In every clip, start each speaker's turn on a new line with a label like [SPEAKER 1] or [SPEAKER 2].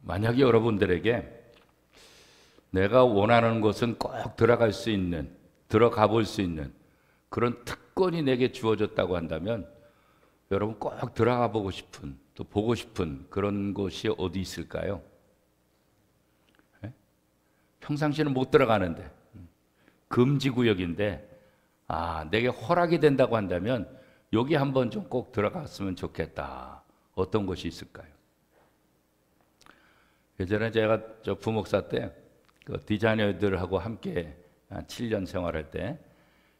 [SPEAKER 1] 만약에 여러분들에게 내가 원하는 곳은 꼭 들어갈 수 있는, 들어가 볼 수 있는 그런 특권이 내게 주어졌다고 한다면 여러분 꼭 들어가 보고 싶은, 또 보고 싶은 그런 곳이 어디 있을까요? 네? 평상시는 못 들어가는데 금지구역인데 내게 허락이 된다고 한다면 여기 한번 좀 꼭 들어갔으면 좋겠다. 어떤 곳이 있을까요? 예전에 제가 부목사 때 그 디자이너들하고 함께 한 7년 생활할 때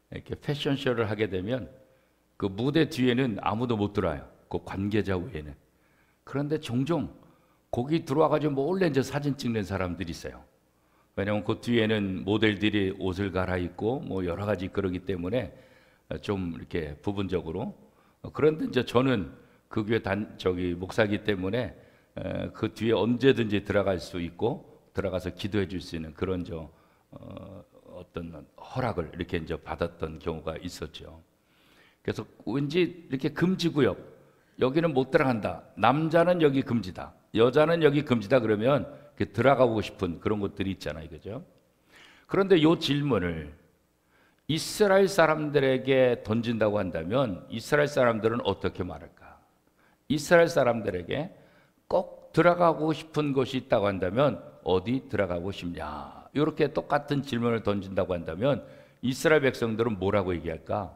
[SPEAKER 1] 이렇게 패션쇼를 하게 되면 그 무대 뒤에는 아무도 못 들어와요. 그 관계자 외에는. 그런데 종종 거기 들어와가지고 몰래 이제 사진 찍는 사람들이 있어요. 왜냐하면 그 뒤에는 모델들이 옷을 갈아입고 뭐 여러 가지 그러기 때문에 좀 이렇게 부분적으로. 그런데 이제 저는 그 교회 목사이기 때문에 그 뒤에 언제든지 들어갈 수 있고 들어가서 기도해 줄 수 있는 그런 어떤 허락을 이렇게 이제 받았던 경우가 있었죠. 그래서 왠지 이렇게 금지구역, 여기는 못 들어간다. 남자는 여기 금지다. 여자는 여기 금지다. 그러면 들어가고 싶은 그런 것들이 있잖아요, 그죠? 그런데 이 질문을 이스라엘 사람들에게 던진다고 한다면 이스라엘 사람들은 어떻게 말할까? 이스라엘 사람들에게 꼭 들어가고 싶은 곳이 있다고 한다면 어디 들어가고 싶냐? 이렇게 똑같은 질문을 던진다고 한다면 이스라엘 백성들은 뭐라고 얘기할까?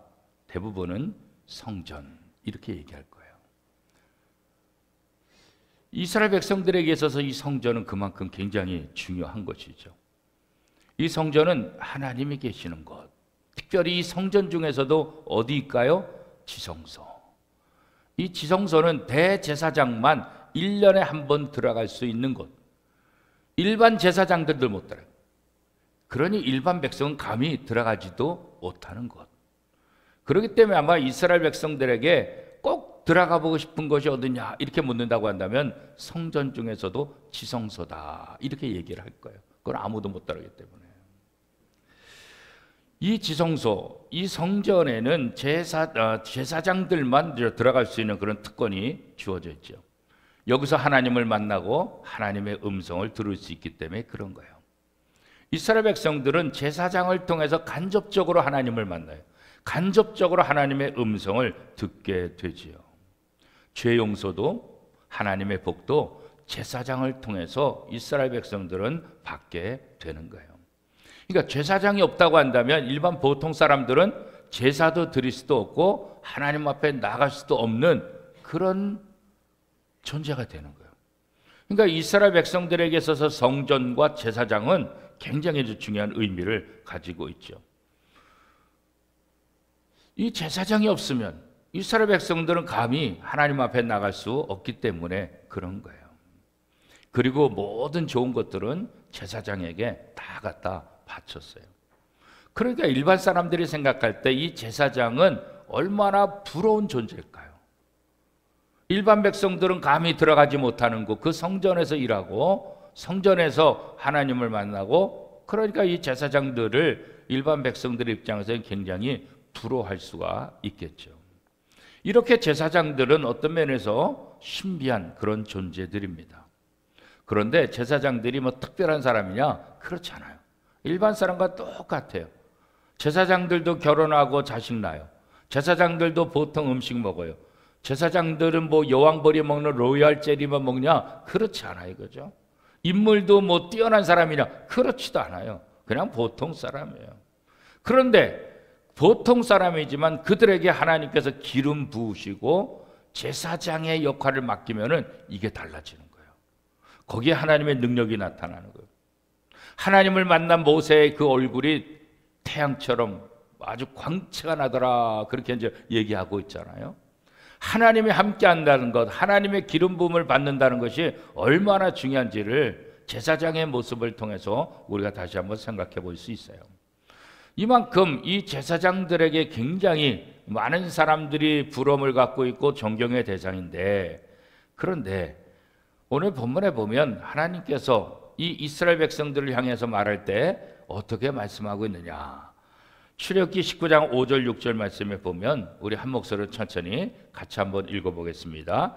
[SPEAKER 1] 대부분은 성전 이렇게 얘기할 거예요. 이스라엘 백성들에게 있어서 이 성전은 그만큼 굉장히 중요한 것이죠. 이 성전은 하나님이 계시는 곳, 특별히 이 성전 중에서도 어디일까요? 지성소. 이 지성소는 대제사장만 1년에 한 번 들어갈 수 있는 곳. 일반 제사장들도 못 들어가요. 그러니 일반 백성은 감히 들어가지도 못하는 곳. 그렇기 때문에 아마 이스라엘 백성들에게 꼭 들어가 보고 싶은 곳이 어디냐 이렇게 묻는다고 한다면 성전 중에서도 지성소다 이렇게 얘기를 할 거예요. 그건 아무도 못 들어가기 때문에. 이 지성소, 이 성전에는 제사장들만 들어갈 수 있는 그런 특권이 주어져 있죠. 여기서 하나님을 만나고 하나님의 음성을 들을 수 있기 때문에 그런 거예요. 이스라엘 백성들은 제사장을 통해서 간접적으로 하나님을 만나요. 간접적으로 하나님의 음성을 듣게 되지요. 죄 용서도 하나님의 복도 제사장을 통해서 이스라엘 백성들은 받게 되는 거예요. 그러니까 제사장이 없다고 한다면 일반 보통 사람들은 제사도 드릴 수도 없고 하나님 앞에 나갈 수도 없는 그런 존재가 되는 거예요. 그러니까 이스라엘 백성들에게 있어서 성전과 제사장은 굉장히 중요한 의미를 가지고 있죠. 이 제사장이 없으면 이스라엘 백성들은 감히 하나님 앞에 나갈 수 없기 때문에 그런 거예요. 그리고 모든 좋은 것들은 제사장에게 다 갖다 바쳤어요. 그러니까 일반 사람들이 생각할 때 이 제사장은 얼마나 부러운 존재일까요? 일반 백성들은 감히 들어가지 못하는 곳, 그 성전에서 일하고 성전에서 하나님을 만나고, 그러니까 이 제사장들을 일반 백성들의 입장에서는 굉장히 부러워할 수가 있겠죠. 이렇게 제사장들은 어떤 면에서 신비한 그런 존재들입니다. 그런데 제사장들이 뭐 특별한 사람이냐? 그렇지 않아요. 일반 사람과 똑같아요. 제사장들도 결혼하고 자식 낳아요. 제사장들도 보통 음식 먹어요. 제사장들은 뭐 여왕벌이 먹는 로얄 젤리만 먹냐? 그렇지 않아요, 그죠? 인물도 뭐 뛰어난 사람이냐? 그렇지도 않아요. 그냥 보통 사람이에요. 그런데 보통 사람이지만 그들에게 하나님께서 기름 부으시고 제사장의 역할을 맡기면은 이게 달라지는 거예요. 거기에 하나님의 능력이 나타나는 거예요. 하나님을 만난 모세의 그 얼굴이 태양처럼 아주 광채가 나더라, 그렇게 이제 얘기하고 있잖아요. 하나님이 함께 한다는 것, 하나님의 기름 부음을 받는다는 것이 얼마나 중요한지를 제사장의 모습을 통해서 우리가 다시 한번 생각해 볼 수 있어요. 이만큼 이 제사장들에게 굉장히 많은 사람들이 부러움을 갖고 있고 존경의 대상인데, 그런데 오늘 본문에 보면 하나님께서 이 이스라엘 백성들을 향해서 말할 때 어떻게 말씀하고 있느냐? 출애굽기 19장 5절 6절 말씀에 보면 우리 한 목소리로 천천히 같이 한번 읽어보겠습니다.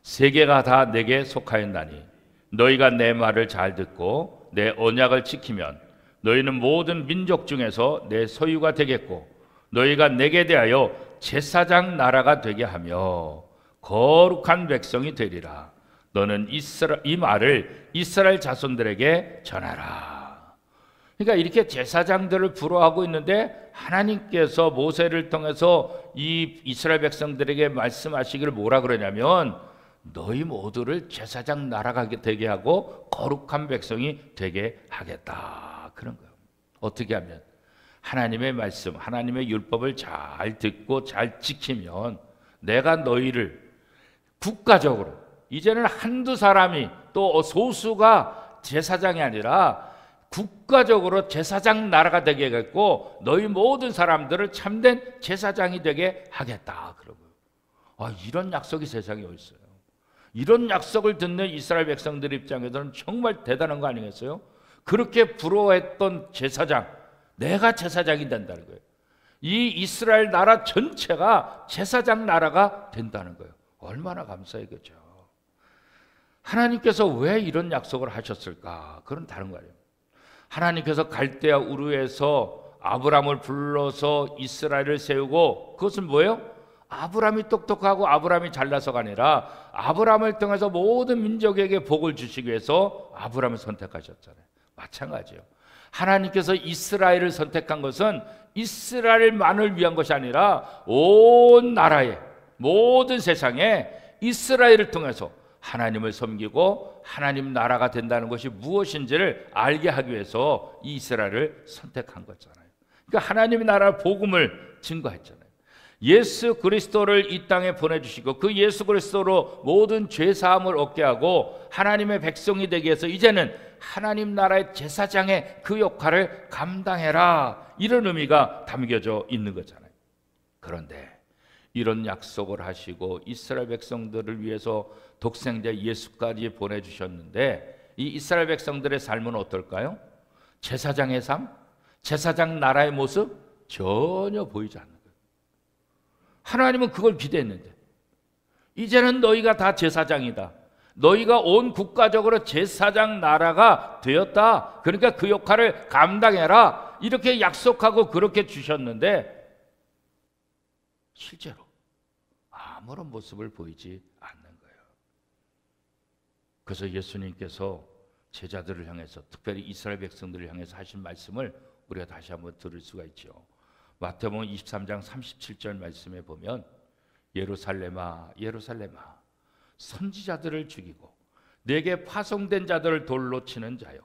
[SPEAKER 1] 세계가 다 내게 속하였나니 너희가 내 말을 잘 듣고 내 언약을 지키면 너희는 모든 민족 중에서 내 소유가 되겠고 너희가 내게 대하여 제사장 나라가 되게 하며 거룩한 백성이 되리라. 너는 이 말을 이스라엘 자손들에게 전하라. 그러니까 이렇게 제사장들을 부러워하고 있는데 하나님께서 모세를 통해서 이 이스라엘 백성들에게 말씀하시기를 뭐라 그러냐면 너희 모두를 제사장 나라가 되게 하고 거룩한 백성이 되게 하겠다. 그런 거예요. 어떻게 하면? 하나님의 말씀, 하나님의 율법을 잘 듣고 잘 지키면 내가 너희를 국가적으로, 이제는 한두 사람이 또 소수가 제사장이 아니라 국가적으로 제사장 나라가 되게 하겠고 너희 모든 사람들을 참된 제사장이 되게 하겠다. 그러고요. 이런 약속이 세상에 어디 있어요? 이런 약속을 듣는 이스라엘 백성들 입장에서는 정말 대단한 거 아니겠어요? 그렇게 부러워했던 제사장, 내가 제사장이 된다는 거예요. 이 이스라엘 나라 전체가 제사장 나라가 된다는 거예요. 얼마나 감사하겠죠. 하나님께서 왜 이런 약속을 하셨을까? 그건 다른 거예요. 하나님께서 갈대아 우르에서 아브람을 불러서 이스라엘을 세우고, 그것은 뭐예요? 아브람이 똑똑하고 아브람이 잘나서가 아니라 아브람을 통해서 모든 민족에게 복을 주시기 위해서 아브람을 선택하셨잖아요. 마찬가지예요. 하나님께서 이스라엘을 선택한 것은 이스라엘만을 위한 것이 아니라 온 나라에, 모든 세상에 이스라엘을 통해서 하나님을 섬기고 하나님 나라가 된다는 것이 무엇인지를 알게 하기 위해서 이 이스라엘을 선택한 거잖아요. 그러니까 하나님의 나라 복음을 증거했잖아요. 예수 그리스도를 이 땅에 보내주시고 그 예수 그리스도로 모든 죄 사함을 얻게 하고 하나님의 백성이 되기 위해서 이제는 하나님 나라의 제사장의 그 역할을 감당해라, 이런 의미가 담겨져 있는 거잖아요. 그런데 이런 약속을 하시고 이스라엘 백성들을 위해서 독생자 예수까지 보내주셨는데 이 이스라엘 백성들의 삶은 어떨까요? 제사장의 삶? 제사장 나라의 모습? 전혀 보이지 않는 거예요. 하나님은 그걸 기대했는데 이제는 너희가 다 제사장이다. 너희가 온 국가적으로 제사장 나라가 되었다. 그러니까 그 역할을 감당해라. 이렇게 약속하고 그렇게 주셨는데 실제로 아무런 모습을 보이지 않는 거예요. 그래서 예수님께서 제자들을 향해서, 특별히 이스라엘 백성들을 향해서 하신 말씀을 우리가 다시 한번 들을 수가 있죠. 마태복음 23장 37절 말씀에 보면 예루살렘아 예루살렘아 선지자들을 죽이고 내게 파송된 자들을 돌로 치는 자요,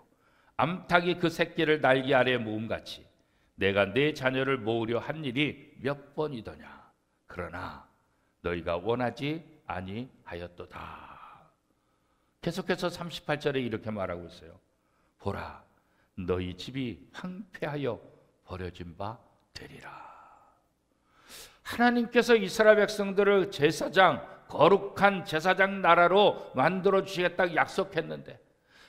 [SPEAKER 1] 암탉이 그 새끼를 날개 아래에 모음같이 내가 내 자녀를 모으려 한 일이 몇 번이더냐. 그러나 너희가 원하지 아니하였도다. 계속해서 38절에 이렇게 말하고 있어요. 보라, 너희 집이 황폐하여 버려진 바 되리라. 하나님께서 이스라엘 백성들을 제사장, 거룩한 제사장 나라로 만들어 주시겠다고 약속했는데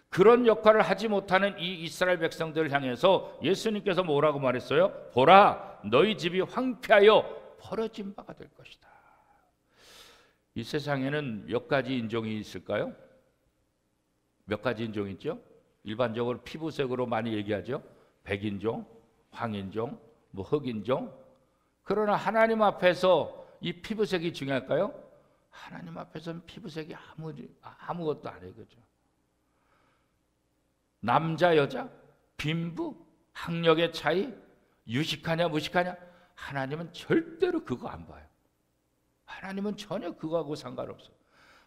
[SPEAKER 1] 그런 역할을 하지 못하는 이 이스라엘 백성들을 향해서 예수님께서 뭐라고 말했어요? 보라, 너희 집이 황폐하여 버려진 바가 될 것이다. 이 세상에는 몇 가지 인종이 있을까요? 몇 가지 인종이 있죠? 일반적으로 피부색으로 많이 얘기하죠. 백인종, 황인종, 흑인종. 그러나 하나님 앞에서 이 피부색이 중요할까요? 하나님 앞에서는 피부색이 아무것도 아니에요. 그죠? 남자, 여자, 빈부, 학력의 차이, 유식하냐 무식하냐, 하나님은 절대로 그거 안 봐요. 하나님은 전혀 그거하고 상관없어요.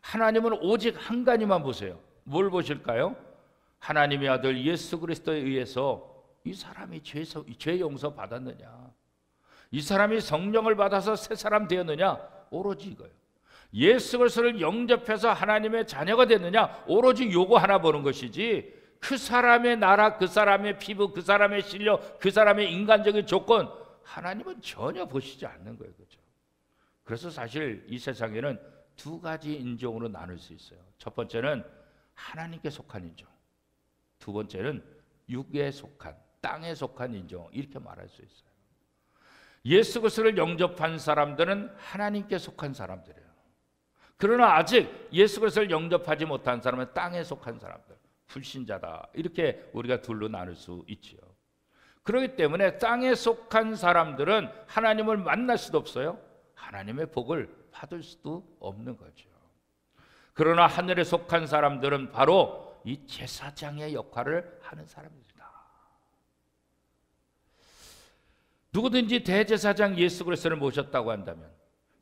[SPEAKER 1] 하나님은 오직 한 가지만 보세요. 뭘 보실까요? 하나님의 아들 예수 그리스도에 의해서 이 사람이 죄 용서 받았느냐, 이 사람이 성령을 받아서 새 사람 되었느냐, 오로지 이거예요. 예수 그리스도를 영접해서 하나님의 자녀가 됐느냐, 오로지 요거 하나 보는 것이지 그 사람의 나라, 그 사람의 피부, 그 사람의 실력, 그 사람의 인간적인 조건, 하나님은 전혀 보시지 않는 거예요. 그렇죠? 그래서 사실 이 세상에는 두 가지 인종으로 나눌 수 있어요. 첫 번째는 하나님께 속한 인종, 두 번째는 육에 속한, 땅에 속한 인종, 이렇게 말할 수 있어요. 예수 그리스도를 영접한 사람들은 하나님께 속한 사람들이에요. 그러나 아직 예수 그리스도를 영접하지 못한 사람은 땅에 속한 사람들, 불신자다, 이렇게 우리가 둘로 나눌 수 있지요. 그렇기 때문에 땅에 속한 사람들은 하나님을 만날 수도 없어요. 하나님의 복을 받을 수도 없는 거죠. 그러나 하늘에 속한 사람들은 바로 이 제사장의 역할을 하는 사람입니다. 누구든지 대제사장 예수 그리스도를 모셨다고 한다면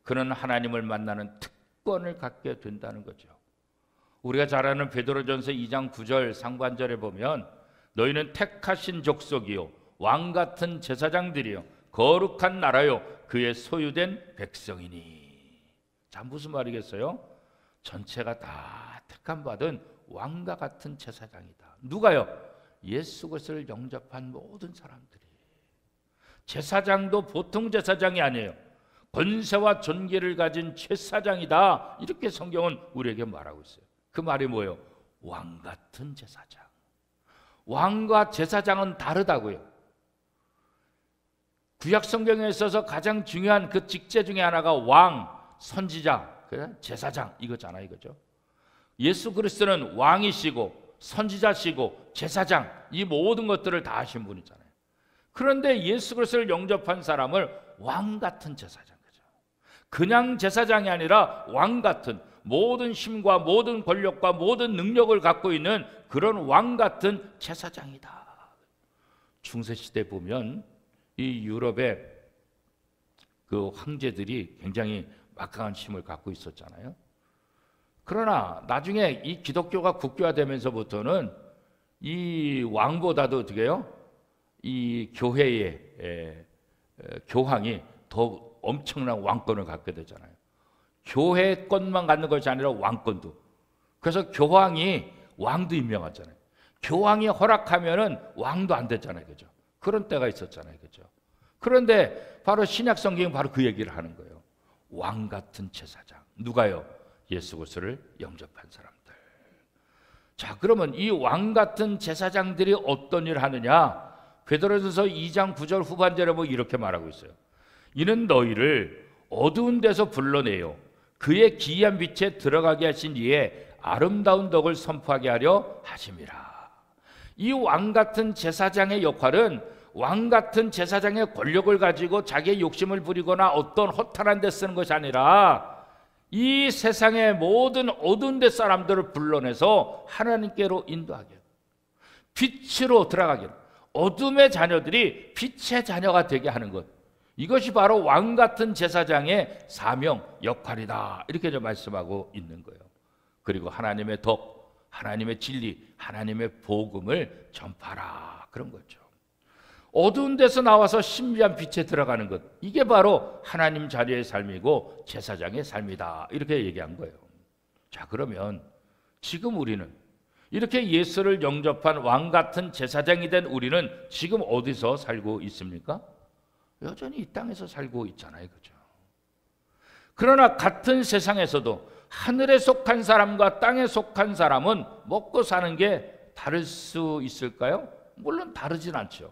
[SPEAKER 1] 그는 하나님을 만나는 특권을 갖게 된다는 거죠. 우리가 잘 아는 베드로전서 2장 9절 상반절에 보면 너희는 택하신 족속이요 왕같은 제사장들이요 거룩한 나라요 그의 소유된 백성이니. 자, 무슨 말이겠어요? 전체가 다 택함 받은 왕과 같은 제사장이다. 누가요? 예수 그리스도를 영접한 모든 사람들이. 제사장도 보통 제사장이 아니에요. 권세와 존귀를 가진 제사장이다, 이렇게 성경은 우리에게 말하고 있어요. 그 말이 뭐예요? 왕 같은 제사장. 왕과 제사장은 다르다고요. 구약 성경에 있어서 가장 중요한 그 직제 중에 하나가 왕, 선지자, 제사장 이거잖아요, 이거죠. 예수 그리스도는 왕이시고 선지자시고 제사장, 이 모든 것들을 다 하신 분이잖아요. 그런데 예수 그리스도를 영접한 사람을 왕 같은 제사장, 그죠? 그냥 제사장이 아니라 왕 같은, 모든 힘과 모든 권력과 모든 능력을 갖고 있는 그런 왕 같은 제사장이다. 중세 시대 보면 이 유럽의 그 황제들이 굉장히 막강한 힘을 갖고 있었잖아요. 그러나 나중에 이 기독교가 국교화되면서부터는 이 왕보다도 어떻게 해요? 이 교회의 교황이 더 엄청난 왕권을 갖게 되잖아요. 교회권만 갖는 것이 아니라 왕권도. 그래서 교황이 왕도 임명하잖아요. 교황이 허락하면은 왕도 안 됐잖아요, 그죠? 그런 때가 있었잖아요, 그죠? 그런데 바로 신약 성경이 바로 그 얘기를 하는 거예요. 왕 같은 제사장. 누가요? 예수 그리스도를 영접한 사람들. 자, 그러면 이 왕 같은 제사장들이 어떤 일을 하느냐? 베드로전서 2장 9절 후반절에 보면 이렇게 말하고 있어요. 이는 너희를 어두운 데서 불러내요 그의 기이한 빛에 들어가게 하신 이의 아름다운 덕을 선포하게 하려 하심이라. 이 왕 같은 제사장의 역할은 왕 같은 제사장의 권력을 가지고 자기의 욕심을 부리거나 어떤 허탈한 데 쓰는 것이 아니라 이 세상의 모든 어두운 데 사람들을 불러내서 하나님께로 인도하게, 빛으로 들어가게, 어둠의 자녀들이 빛의 자녀가 되게 하는 것, 이것이 바로 왕 같은 제사장의 사명, 역할이다, 이렇게 좀 말씀하고 있는 거예요. 그리고 하나님의 덕, 하나님의 진리, 하나님의 복음을 전파하라, 그런 거죠. 어두운 데서 나와서 신비한 빛에 들어가는 것, 이게 바로 하나님 자녀의 삶이고 제사장의 삶이다, 이렇게 얘기한 거예요. 자, 그러면 지금 우리는 이렇게 예수를 영접한 왕 같은 제사장이 된 우리는 지금 어디서 살고 있습니까? 여전히 이 땅에서 살고 있잖아요, 그죠? 그러나 같은 세상에서도 하늘에 속한 사람과 땅에 속한 사람은 먹고 사는 게 다를 수 있을까요? 물론 다르진 않죠.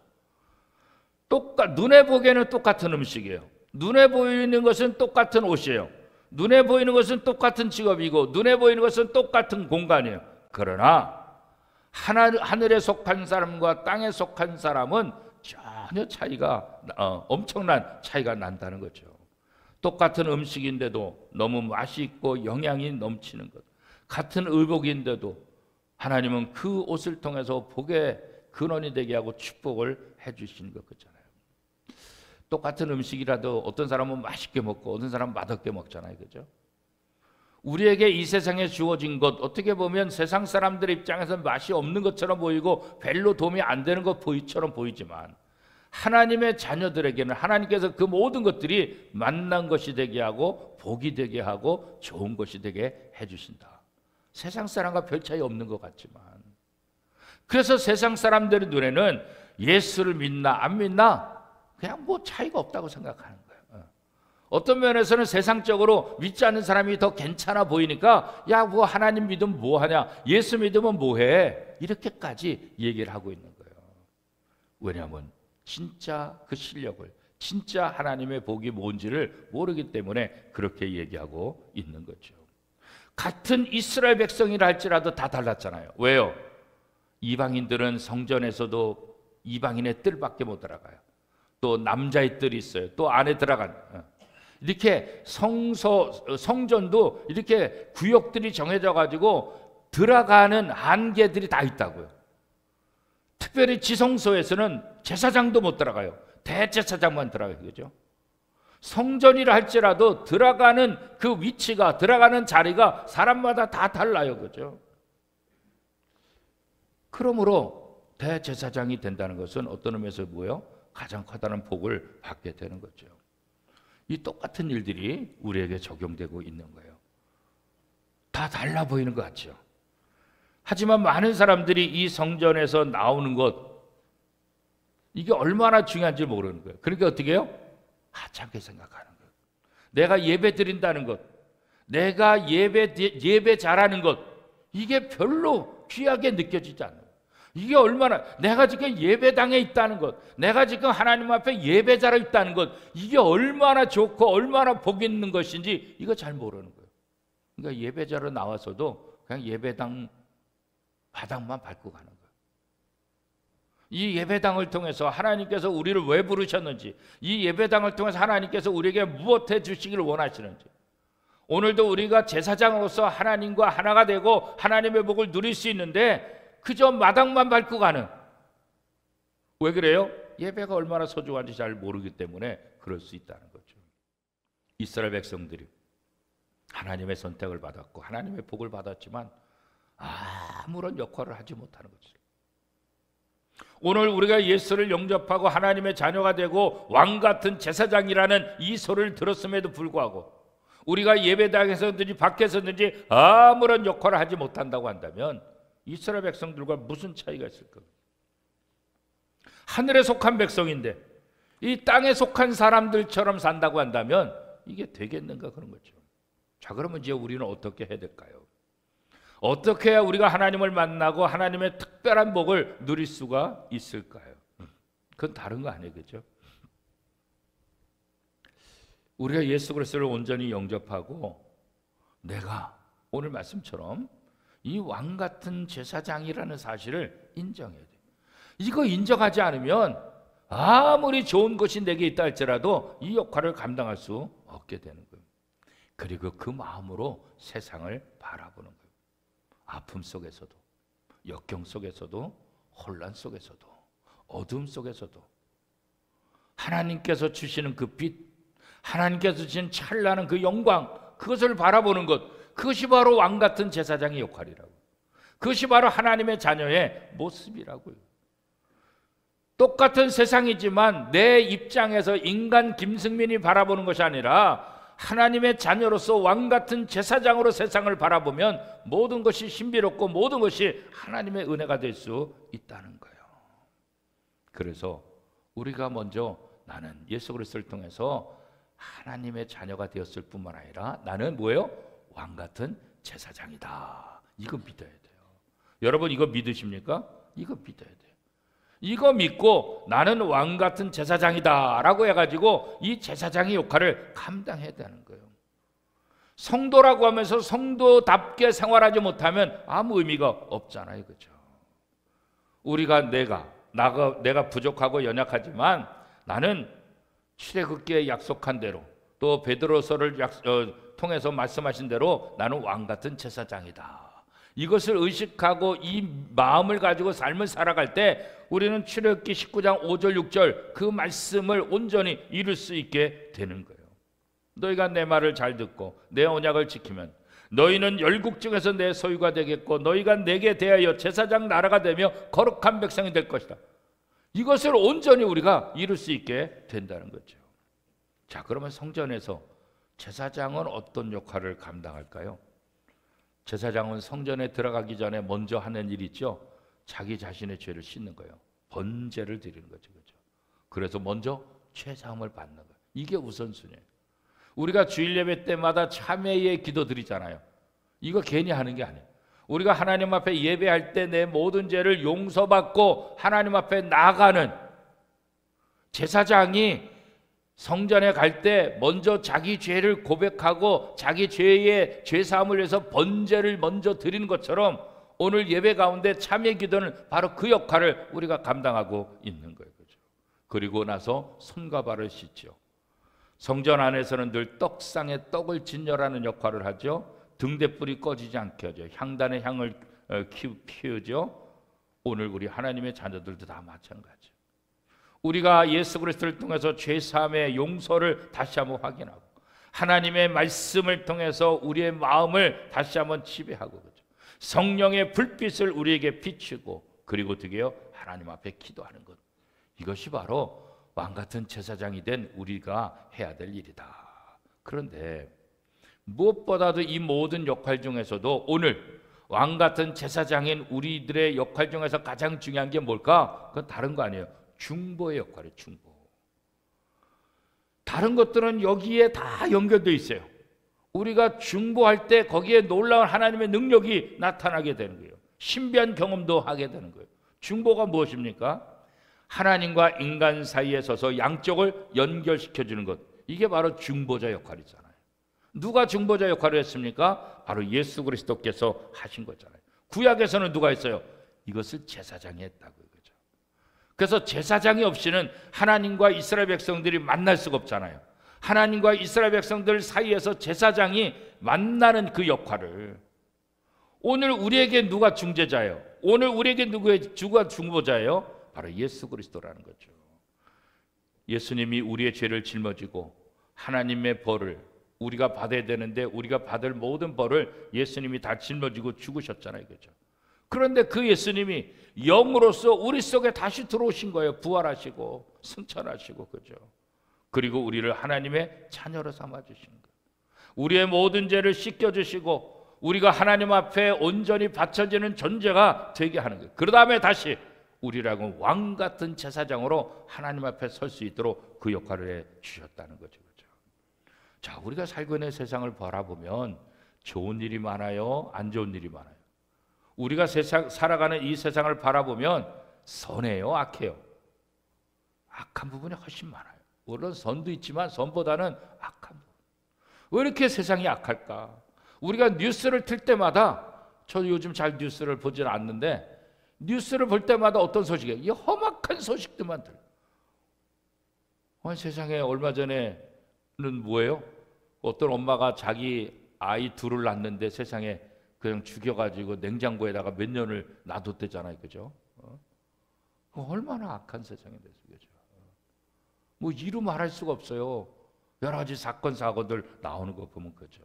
[SPEAKER 1] 눈에 보기에는 똑같은 음식이에요. 눈에 보이는 것은 똑같은 옷이에요. 눈에 보이는 것은 똑같은 직업이고 눈에 보이는 것은 똑같은 공간이에요. 그러나 하늘에 속한 사람과 땅에 속한 사람은 전혀 차이가, 엄청난 차이가 난다는 거죠. 똑같은 음식인데도 너무 맛이 있고 영양이 넘치는 것, 같은 의복인데도 하나님은 그 옷을 통해서 복의 근원이 되게 하고 축복을 해주시는 것 같잖아요. 똑같은 음식이라도 어떤 사람은 맛있게 먹고 어떤 사람은 맛없게 먹잖아요, 그죠? 우리에게 이 세상에 주어진 것, 어떻게 보면 세상 사람들의 입장에서는 맛이 없는 것처럼 보이고 별로 도움이 안 되는 것처럼 보이지만 하나님의 자녀들에게는 하나님께서 그 모든 것들이 만난 것이 되게 하고 복이 되게 하고 좋은 것이 되게 해주신다. 세상 사람과 별 차이 없는 것 같지만, 그래서 세상 사람들의 눈에는 예수를 믿나 안 믿나 그냥 뭐 차이가 없다고 생각하는 거예요. 어떤 면에서는 세상적으로 믿지 않는 사람이 더 괜찮아 보이니까 야, 뭐 하나님 믿으면 뭐하냐, 예수 믿으면 뭐해, 이렇게까지 얘기를 하고 있는 거예요. 왜냐하면 진짜 그 실력을, 진짜 하나님의 복이 뭔지를 모르기 때문에 그렇게 얘기하고 있는 거죠. 같은 이스라엘 백성이라 할지라도 다 달랐잖아요. 왜요? 이방인들은 성전에서도 이방인의 뜰밖에 못 들어가요. 또 남자의 뜰이 있어요. 또 안에 들어간 이렇게 성전도 이렇게 구역들이 정해져 가지고 들어가는 한계들이 다 있다고요. 특별히 지성소에서는 제사장도 못 들어가요. 대제사장만 들어가요. 그죠? 성전이라 할지라도 들어가는 그 위치가, 들어가는 자리가 사람마다 다 달라요. 그죠? 그러므로 대제사장이 된다는 것은 어떤 의미에서 뭐예요? 가장 커다란 복을 받게 되는 거죠. 이 똑같은 일들이 우리에게 적용되고 있는 거예요. 다 달라 보이는 것 같죠. 하지만 많은 사람들이 이 성전에서 나오는 것, 이게 얼마나 중요한지 모르는 거예요. 그러니까 어떻게 해요? 하찮게 생각하는 것. 내가 예배 드린다는 것, 내가 예배 잘하는 것, 이게 별로 귀하게 느껴지지 않아요. 이게 얼마나, 내가 지금 예배당에 있다는 것, 내가 지금 하나님 앞에 예배자로 있다는 것, 이게 얼마나 좋고 얼마나 복 있는 것인지 이거 잘 모르는 거예요. 그러니까 예배자로 나와서도 그냥 예배당 바닥만 밟고 가는 거예요. 이 예배당을 통해서 하나님께서 우리를 왜 부르셨는지, 이 예배당을 통해서 하나님께서 우리에게 무엇 해 주시기를 원하시는지, 오늘도 우리가 제사장으로서 하나님과 하나가 되고 하나님의 복을 누릴 수 있는데 그저 마당만 밟고 가는, 왜 그래요? 예배가 얼마나 소중한지 잘 모르기 때문에 그럴 수 있다는 거죠. 이스라엘 백성들이 하나님의 선택을 받았고 하나님의 복을 받았지만 아무런 역할을 하지 못하는 거죠. 오늘 우리가 예수를 영접하고 하나님의 자녀가 되고 왕같은 제사장이라는 이 소리를 들었음에도 불구하고 우리가 예배당에서든지 밖에서든지 아무런 역할을 하지 못한다고 한다면 이스라엘 백성들과 무슨 차이가 있을까? 하늘에 속한 백성인데 이 땅에 속한 사람들처럼 산다고 한다면 이게 되겠는가 그런 거죠. 자, 그러면 이제 우리는 어떻게 해야 될까요? 어떻게 해야 우리가 하나님을 만나고 하나님의 특별한 복을 누릴 수가 있을까요? 그건 다른 거 아니에요, 그죠? 우리가 예수 그리스도를 온전히 영접하고 내가 오늘 말씀처럼 이 왕 같은 제사장이라는 사실을 인정해야 돼요. 이거 인정하지 않으면 아무리 좋은 것이 내게 있다 할지라도 이 역할을 감당할 수 없게 되는 거예요. 그리고 그 마음으로 세상을 바라보는 거예요. 아픔 속에서도, 역경 속에서도, 혼란 속에서도, 어둠 속에서도 하나님께서 주시는 그 빛, 하나님께서 주신 찬란한 그 영광, 그것을 바라보는 것, 그것이 바로 왕 같은 제사장의 역할이라고. 그것이 바로 하나님의 자녀의 모습이라고요. 똑같은 세상이지만 내 입장에서 인간 김승민이 바라보는 것이 아니라 하나님의 자녀로서 왕 같은 제사장으로 세상을 바라보면 모든 것이 신비롭고 모든 것이 하나님의 은혜가 될 수 있다는 거예요. 그래서 우리가 먼저 나는 예수 그리스도를 통해서 하나님의 자녀가 되었을 뿐만 아니라 나는 뭐예요? 왕 같은 제사장이다. 이거 믿어야 돼요. 여러분 이거 믿으십니까? 이거 믿어야 돼요. 이거 믿고 나는 왕 같은 제사장이다 라고 해가지고 이 제사장의 역할을 감당해야 되는 거예요. 성도라고 하면서 성도답게 생활하지 못하면 아무 의미가 없잖아요. 그렇죠? 우리가 내가 부족하고 연약하지만 나는 출애굽기에 약속한 대로 또 베드로서를 통해서 말씀하신 대로 나는 왕 같은 제사장이다. 이것을 의식하고 이 마음을 가지고 삶을 살아갈 때 우리는 출애굽기 19장 5절 6절 그 말씀을 온전히 이룰 수 있게 되는 거예요. 너희가 내 말을 잘 듣고 내 언약을 지키면 너희는 열국 중에서 내 소유가 되겠고 너희가 내게 대하여 제사장 나라가 되며 거룩한 백성이 될 것이다. 이것을 온전히 우리가 이룰 수 있게 된다는 거죠. 자, 그러면 성전에서 제사장은 어떤 역할을 감당할까요? 제사장은 성전에 들어가기 전에 먼저 하는 일이 있죠. 자기 자신의 죄를 씻는 거예요. 번제를 드리는 거죠. 그렇죠? 그래서 먼저 죄사함을 받는 거예요. 이게 우선순위예요. 우리가 주일 예배 때마다 참회의 기도 드리잖아요. 이거 괜히 하는 게 아니에요. 우리가 하나님 앞에 예배할 때 내 모든 죄를 용서받고 하나님 앞에 나아가는 제사장이 성전에 갈 때 먼저 자기 죄를 고백하고 자기 죄의 죄사함을 위해서 번제를 먼저 드리는 것처럼 오늘 예배 가운데 참회 기도는 바로 그 역할을 우리가 감당하고 있는 거예요. 그렇죠? 그리고 나서 손과 발을 씻죠. 성전 안에서는 늘 떡상에 떡을 진열하는 역할을 하죠. 등대불이 꺼지지 않게 하죠. 향단의 향을 피우죠. 오늘 우리 하나님의 자녀들도 다 마찬가지죠. 우리가 예수 그리스도를 통해서 죄사함의 용서를 다시 한번 확인하고 하나님의 말씀을 통해서 우리의 마음을 다시 한번 지배하고 그렇죠. 성령의 불빛을 우리에게 비추고 그리고 드디어 하나님 앞에 기도하는 것, 이것이 바로 왕같은 제사장이 된 우리가 해야 될 일이다. 그런데 무엇보다도 이 모든 역할 중에서도 오늘 왕같은 제사장인 우리들의 역할 중에서 가장 중요한 게 뭘까? 그건 다른 거 아니에요. 중보의 역할이에요. 중보. 다른 것들은 여기에 다 연결되어 있어요. 우리가 중보할 때 거기에 놀라운 하나님의 능력이 나타나게 되는 거예요. 신비한 경험도 하게 되는 거예요. 중보가 무엇입니까? 하나님과 인간 사이에 서서 양쪽을 연결시켜주는 것, 이게 바로 중보자 역할이잖아요. 누가 중보자 역할을 했습니까? 바로 예수 그리스도께서 하신 거잖아요. 구약에서는 누가 했어요? 이것을 제사장이 했다고요. 그죠? 그래서 제사장이 없이는 하나님과 이스라엘 백성들이 만날 수가 없잖아요. 하나님과 이스라엘 백성들 사이에서 제사장이 만나는 그 역할을, 오늘 우리에게 누가 중재자예요? 오늘 우리에게 누가 중보자예요? 바로 예수 그리스도라는 거죠. 예수님이 우리의 죄를 짊어지고 하나님의 벌을 우리가 받아야 되는데 우리가 받을 모든 벌을 예수님이 다 짊어지고 죽으셨잖아요. 그죠? 그런데 그 예수님이 영으로서 우리 속에 다시 들어오신 거예요. 부활하시고 승천하시고. 그죠? 그리고 우리를 하나님의 자녀로 삼아주신 거예요. 우리의 모든 죄를 씻겨주시고 우리가 하나님 앞에 온전히 바쳐지는 존재가 되게 하는 거예요. 그 다음에 다시 우리라고 왕같은 제사장으로 하나님 앞에 설 수 있도록 그 역할을 해 주셨다는 거죠. 그렇죠? 자, 우리가 살고 있는 세상을 바라보면 좋은 일이 많아요? 안 좋은 일이 많아요? 우리가 살아가는 이 세상을 바라보면 선해요? 악해요? 악한 부분이 훨씬 많아요. 물론 선도 있지만 선보다는 악한 부분. 왜 이렇게 세상이 악할까? 우리가 뉴스를 틀 때마다, 저도 요즘 잘 뉴스를 보지는 않는데 뉴스를 볼 때마다 어떤 소식이에요? 이 험악한 소식들만 들어요. 세상에 얼마 전에는 뭐예요? 어떤 엄마가 자기 아이 둘을 낳는데 세상에 그냥 죽여가지고 냉장고에다가 몇 년을 놔뒀대잖아요. 그죠? 얼마나 악한 세상이 됐어요. 그죠? 뭐 이루 말할 수가 없어요. 여러 가지 사건 사고들 나오는 거 보면. 그죠?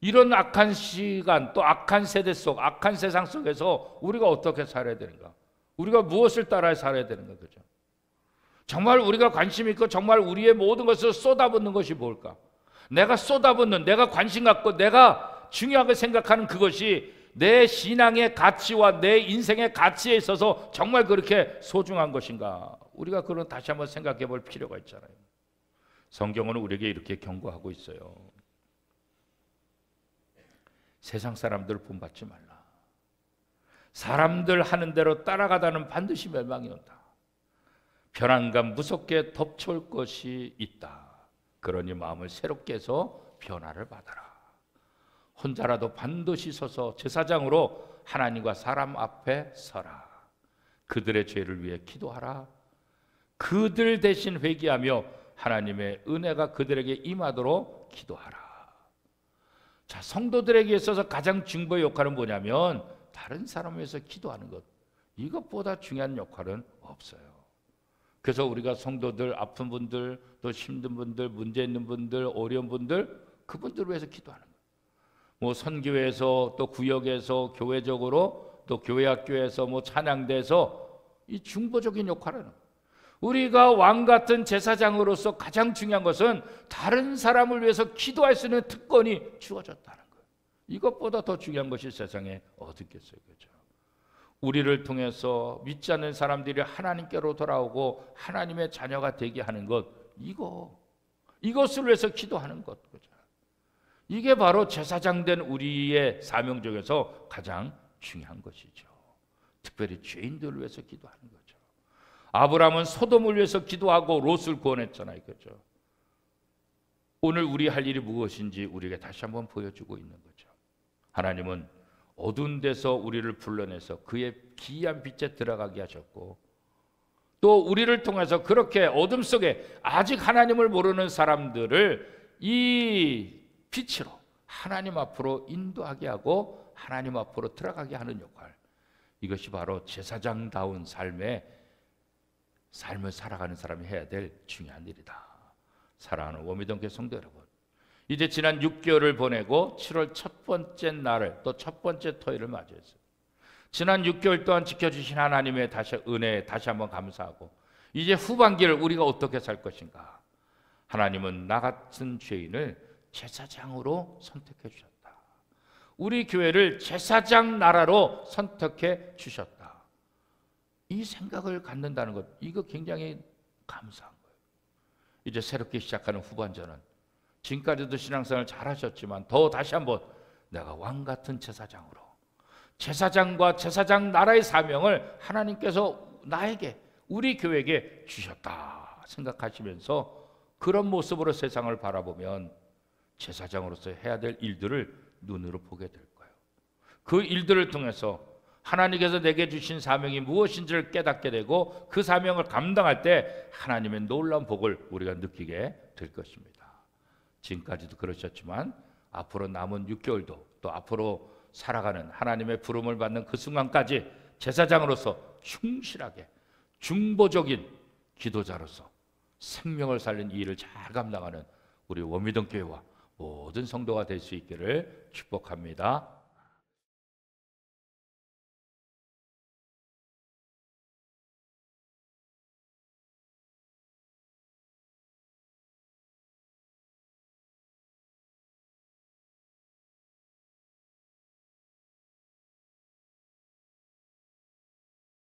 [SPEAKER 1] 이런 악한 시간, 또 악한 세대 속, 악한 세상 속에서 우리가 어떻게 살아야 되는가? 우리가 무엇을 따라야 살아야 되는가? 그죠? 정말 우리가 관심 있고 정말 우리의 모든 것을 쏟아붓는 것이 뭘까? 내가 쏟아붓는, 내가 관심 갖고 내가 중요하게 생각하는 그것이 내 신앙의 가치와 내 인생의 가치에 있어서 정말 그렇게 소중한 것인가? 우리가 그런 다시 한번 생각해 볼 필요가 있잖아요. 성경은 우리에게 이렇게 경고하고 있어요. 세상 사람들 본받지 말라. 사람들 하는 대로 따라가다는 반드시 멸망이 온다. 편안감 무섭게 덮쳐올 것이 있다. 그러니 마음을 새롭게 해서 변화를 받아라. 혼자라도 반드시 서서 제사장으로 하나님과 사람 앞에 서라. 그들의 죄를 위해 기도하라. 그들 대신 회개하며 하나님의 은혜가 그들에게 임하도록 기도하라. 자, 성도들에게 있어서 가장 중보의 역할은 뭐냐면 다른 사람을 위해서 기도하는 것. 이것보다 중요한 역할은 없어요. 그래서 우리가 성도들, 아픈 분들, 또 힘든 분들, 문제 있는 분들, 어려운 분들, 그분들을 위해서 기도하는 거예요. 뭐 선교회에서 또 구역에서 교회적으로 또 교회 학교에서 뭐 찬양대에서 이 중보적인 역할을 하는 거예요. 우리가 왕 같은 제사장으로서 가장 중요한 것은 다른 사람을 위해서 기도할 수 있는 특권이 주어졌다는 거예요. 이것보다 더 중요한 것이 세상에 어디 있겠어요. 그렇죠? 우리를 통해서 믿지 않는 사람들이 하나님께로 돌아오고 하나님의 자녀가 되게 하는 것, 이것을 위해서 기도하는 것. 그렇죠? 이게 바로 제사장 된 우리의 사명 중에서 가장 중요한 것이죠. 특별히 죄인들을 위해서 기도하는 거죠. 아브라함은 소돔을 위해서 기도하고 롯을 구원했잖아요. 그죠? 오늘 우리 할 일이 무엇인지 우리에게 다시 한번 보여주고 있는 거죠. 하나님은 어두운 데서 우리를 불러내서 그의 기이한 빛에 들어가게 하셨고, 또 우리를 통해서 그렇게 어둠 속에 아직 하나님을 모르는 사람들을 이 빛으로 하나님 앞으로 인도하게 하고 하나님 앞으로 들어가게 하는 역할, 이것이 바로 제사장다운 삶을 살아가는 사람이 해야 될 중요한 일이다. 사랑하는 워미동교회 성도 여러분, 이제 지난 6개월을 보내고 7월 첫 번째 날을, 또 첫 번째 토요일을 맞이했어요. 지난 6개월 동안 지켜주신 하나님의 은혜에 다시 한번 감사하고, 이제 후반기를 우리가 어떻게 살 것인가. 하나님은 나 같은 죄인을 제사장으로 선택해 주셨다. 우리 교회를 제사장 나라로 선택해 주셨다. 이 생각을 갖는다는 것, 이거 굉장히 감사한 거예요. 이제 새롭게 시작하는 후반전은 지금까지도 신앙생활을 잘하셨지만 더 다시 한번 내가 왕 같은 제사장으로, 제사장과 제사장 나라의 사명을 하나님께서 나에게, 우리 교회에게 주셨다 생각하시면서 그런 모습으로 세상을 바라보면 제사장으로서 해야 될 일들을 눈으로 보게 될 거예요. 그 일들을 통해서 하나님께서 내게 주신 사명이 무엇인지를 깨닫게 되고, 그 사명을 감당할 때 하나님의 놀라운 복을 우리가 느끼게 될 것입니다. 지금까지도 그러셨지만 앞으로 남은 6개월도, 또 앞으로 살아가는 하나님의 부름을 받는 그 순간까지 제사장으로서 충실하게 중보적인 기도자로서 생명을 살린 이 일을 잘 감당하는 우리 원미동교회와 모든 성도가 될 수 있기를 축복합니다.